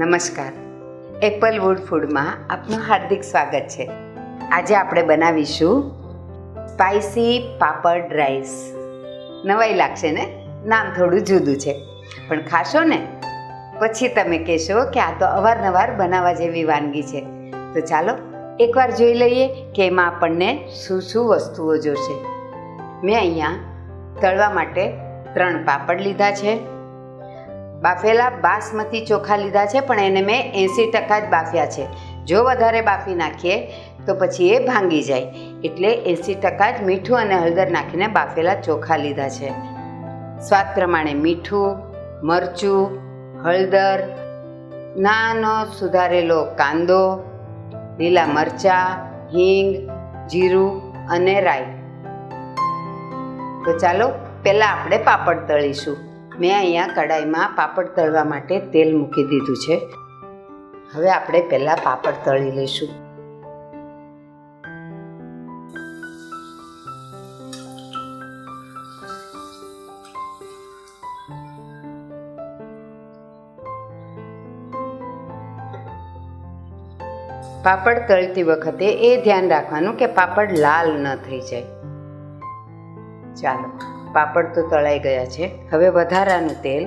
નમસ્કાર. એપલવુડ ફૂડમાં આપનું હાર્દિક સ્વાગત છે. આજે આપણે બનાવીશું સ્પાઇસી પાપડ રાઈસ. નવાઈ લાગશે ને, નામ થોડું જુદું છે, પણ ખાશો ને પછી તમે કહેશો કે આ તો અવારનવાર બનાવવા જેવી વાનગી છે. તો ચાલો એકવાર જોઈ લઈએ કે એમાં આપણને શું શું વસ્તુઓ જોશે. મેં અહીંયા તળવા માટે 3 પાપડ લીધા છે. બાફેલા બાસમતી ચોખા લીધા છે, પણ એને મેં 80% જ બાફ્યા છે. જો વધારે બાફી નાખીએ તો પછી એ ભાંગી જાય, એટલે 80% જ મીઠું અને હળદર નાખીને બાફેલા ચોખા લીધા છે. સ્વાદ પ્રમાણે મીઠું, મરચું, હળદર, નાનો સુધારેલો કાંદો, લીલા મરચાં, હિંગ, જીરું અને રાઈ. તો ચાલો પહેલાં આપણે પાપડ તળીશું. મેં અહીંયા કડાઈમાં પાપડ તળવા માટે તેલ મૂકી દીધું છે. હવે આપણે પહેલાં પાપડ તળી લઈશું. પાપડ તળતી વખતે એ ધ્યાન રાખવાનું કે પાપડ લાલ ન થઈ જાય. ચાલો, પાપડ તો તળાઈ ગયા છે. હવે વધારાનું તેલ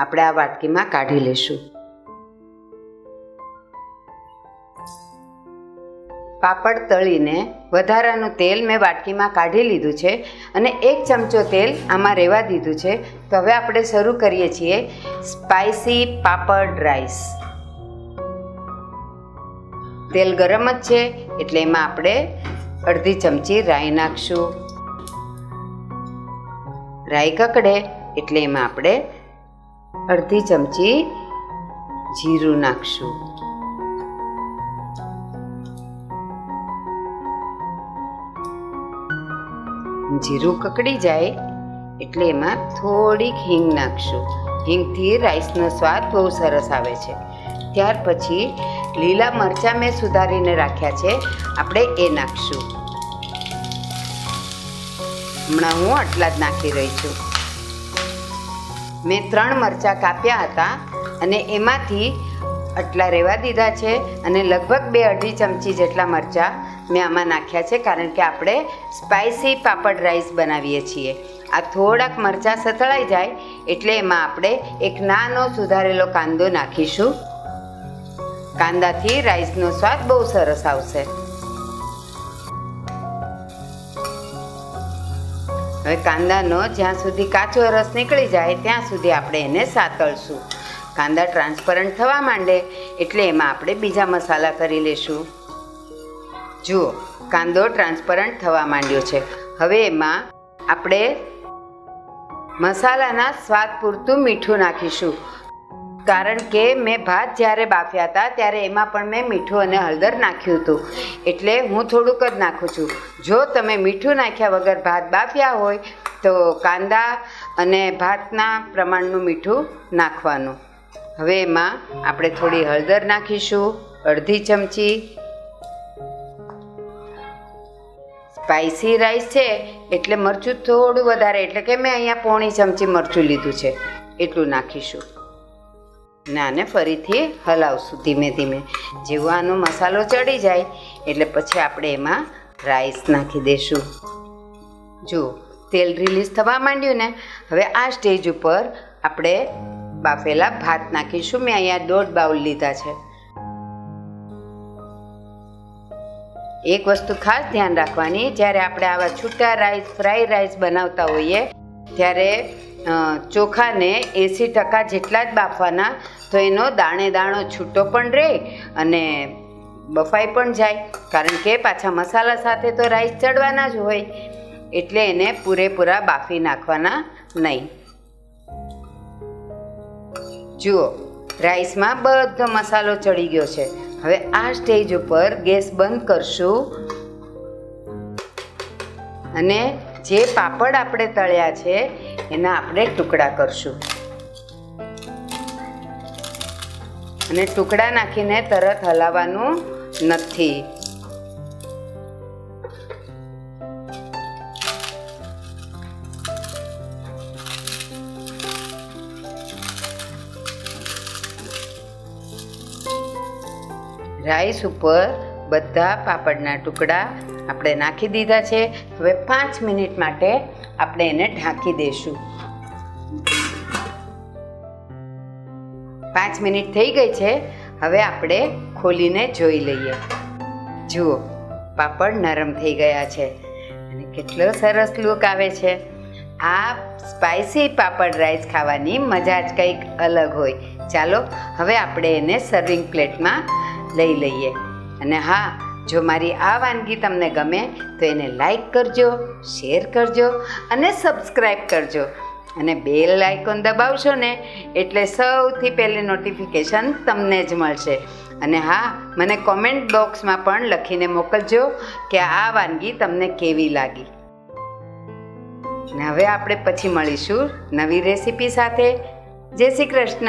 આપણે આ વાટકીમાં કાઢી લઈશું. પાપડ તળીને વધારાનું તેલ મેં વાટકીમાં કાઢી લીધું છે અને 1 ચમચો તેલ આમાં રહેવા દીધું છે. તો હવે આપણે શરૂ કરીએ છીએ સ્પાઇસી પાપડ રાઈસ. તેલ ગરમ જ છે, એટલે એમાં આપણે અડધી ચમચી રાઈ નાખશું. રાઈ કકડે એટલે એમાં આપણે અડધી ચમચી જીરું નાખશું. જીરું કકડી જાય એટલે એમાં થોડીક હિંગ નાખશું. હિંગથી રાઈસનો સ્વાદ બહુ સરસ આવે છે. ત્યાર પછી લીલા મરચાં મેં સુધારીને રાખ્યા છે, આપણે એ નાખશું. હમણાં હું આટલા જ નાખી રહી છું. મેં 3 મરચાં કાપ્યા હતા અને એમાંથી આટલા રહેવા દીધા છે અને લગભગ 2-2.5 ચમચી જેટલા મરચાં મેં આમાં નાખ્યા છે, કારણ કે આપણે સ્પાઇસી પાપડ રાઈસ બનાવીએ છીએ. આ થોડાક મરચાં સતળાઈ જાય એટલે એમાં આપણે એક નાનો સુધારેલો કાંદો નાખીશું. કાંદાથી રાઈસનો સ્વાદ બહુ સરસ આવશે. હવે કાંદાનો જ્યાં સુધી કાચો રસ નીકળી જાય ત્યાં સુધી આપણે એને સાતળશું. કાંદા ટ્રાન્સપરન્ટ થવા માંડે એટલે એમાં આપણે બીજા મસાલા કરી લેશું. જુઓ, કાંદો ટ્રાન્સપરન્ટ થવા માંડ્યો છે. હવે એમાં આપણે મસાલાના સ્વાદ પૂરતું મીઠું નાખીશું, કારણ કે મેં ભાત જ્યારે બાફ્યા હતા ત્યારે એમાં પણ મેં મીઠું અને હળદર નાખ્યું હતું, એટલે હું થોડુંક જ નાખું છું. જો તમે મીઠું નાખ્યા વગર ભાત બાફ્યા હોય તો કાંદા અને ભાતના પ્રમાણનું મીઠું નાખવાનું. હવે એમાં આપણે થોડી હળદર નાખીશું, અડધી ચમચી. સ્પાઇસી રાઈસ છે એટલે મરચું થોડું વધારે, એટલે કે મેં અહીંયા 1/2 ચમચી મરચું લીધું છે, એટલું નાખીશું. ને આને ફરીથી હલાવશું ધીમે ધીમે. જેવો આનો મસાલો ચડી જાય એટલે પછી આપણે એમાં રાઈસ નાખી દઈશું. જુઓ, તેલ રિલીઝ થવા માંડ્યું ને. હવે આ સ્ટેજ ઉપર આપણે બાફેલા ભાત નાખીશું. મેં અહીંયા 1.5 બાઉલ લીધા છે. એક વસ્તુ ખાસ ધ્યાન રાખવાની, જ્યારે આપણે આવા છૂટા રાઈસ, ફ્રાય રાઈસ બનાવતા હોઈએ ત્યારે ચોખાને 80% જેટલા જ બાફવાના, તો એનો દાણે દાણો છૂટો પણ રહે અને બફાઈ પણ જાય, કારણ કે પાછા મસાલા સાથે તો રાઈસ ચડવાના જ હોય, એટલે એને પૂરેપૂરા બાફી નાખવાના નહીં. જુઓ, રાઈસમાં બધો મસાલો ચડી ગયો છે. હવે આ સ્ટેજ ઉપર ગેસ બંધ કરશું અને જે પાપડ આપણે તળ્યા છે એના આપણે ટુકડા કરશું. અને ટુકડા નાખીને તરત હલાવવાનું નથી. રાઈસ ઉપર બધા પાપડના ટુકડા આપણે નાખી દીધા છે. હવે 5 મિનિટ માટે આપણે એને ઢાંકી દઈશું. 5 મિનિટ થઈ ગઈ છે. હવે આપણે ખોલીને જોઈ લઈએ. જુઓ, પાપડ નરમ થઈ ગયા છે અને કેટલો સરસ લુક આવે છે. આ સ્પાઇસી પાપડ રાઈસ ખાવાની મજા જ કંઈક અલગ હોય. ચાલો હવે આપણે એને સર્વિંગ પ્લેટમાં લઈ લઈએ. અને હા, જો મારી આ વાનગી તમને ગમે તો એને લાઈક કરજો, શેર કરજો અને સબસ્ક્રાઈબ કરજો. અને બેલ આઇકોન દબાવશો ને એટલે સૌથી પહેલી નોટિફિકેશન તમને જ મળશે. અને હા, મને કોમેન્ટ બોક્સમાં પણ લખીને મોકલજો કે આ વાનગી તમને કેવી લાગી. અને હવે આપણે પછી મળીશું નવી રેસીપી સાથે. જય શ્રી કૃષ્ણ.